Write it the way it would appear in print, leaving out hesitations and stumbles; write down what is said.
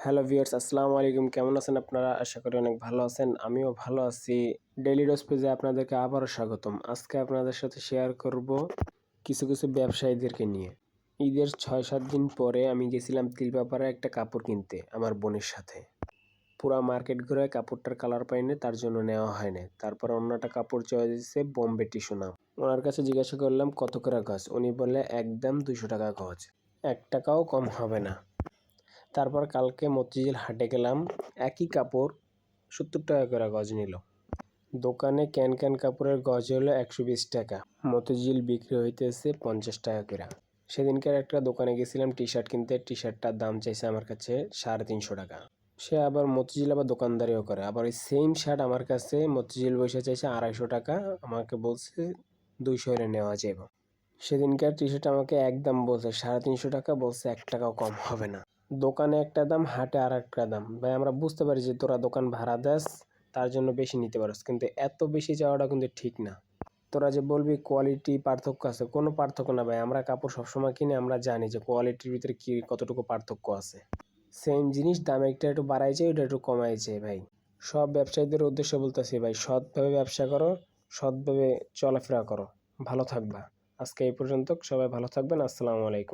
Hello viewers, আসসালামু আলাইকুম। কেমন আছেন আপনারা? আশা করি অনেক ভালো আছেন। আমিও ভালো আছি। ডেইলি ডোজ পেজে আপনাদেরকে আবারও স্বাগতম। আজকে আপনাদের সাথে শেয়ার করব কিছু ব্যবসায়ীদেরকে নিয়ে। ঈদের ৬-৭ দিন পরে আমি গেছিলাম তিলপাপাড়ায় একটা কাপড় কিনতে আমার বোনের সাথে। পুরা মার্কেট ঘুরে কাপড়টার কালার পাইনি, তার জন্য নেওয়া হয়নি। তারপর অন্য একটা কাপড় চয়েস দিছে বোম্বে টিস্যু নাম। ওনার কাছে জিজ্ঞাসা করলাম কত করে গজ। উনি বললে একদম ২০০ টাকা গজ, ১ টাকাও কম হবে না। তারপর কালকে মতিঝিল হাটে গেলাম, একই কাপড় ৭০ টাকা করে গজ নিল। দোকানে ক্যান কাপড়ের গজ হলো ১২০ টাকা, মতিঝিল বিক্রি হইতেছে ৫০ টাকা করে। সেদিনকার একটা দোকানে গেছিলাম টি শার্ট কিনতে, টি শার্টটার দাম চাইছে আমার কাছে ৩৫০ টাকা। সে আবার মতিঝিল আবার দোকানদারিও করে, আবার ওই সেম শার্ট আমার কাছে মতিঝিল বসে চাইছে ২৫০ টাকা, আমাকে বলছে ২০০ এর নেওয়া যাইব। সেদিনকার টি শার্ট আমাকে একদম বলছে ৩৫০ টাকা, বলছে ১ টাকাও কম হবে না। দোকানে একটা দাম, হাটে আর একটা দাম। ভাই আমরা বুঝতে পারি যে তোরা দোকান ভাড়া দেস, তার জন্য বেশি নিতে পারস, কিন্তু এত বেশি যাওয়াটা কিন্তু ঠিক না। তোরা যে বলবি কোয়ালিটি পার্থক্য আছে, কোনো পার্থক্য না ভাই। আমরা কাপড় সবসময় কিনে আমরা জানি যে কোয়ালিটির ভিতরে কি কতটুকু পার্থক্য আছে। সেম জিনিস দাম একটু বাড়াই যায়, ওটা একটু কমাই যায় ভাই। সব ব্যবসায়ীদের উদ্দেশ্যে বলতেছি ভাই, সৎভাবে ব্যবসা করো, সৎভাবে চলাফেরা করো, ভালো থাকবা। আজকে এই পর্যন্ত, সবাই ভালো থাকবেন। আসসালামু আলাইকুম।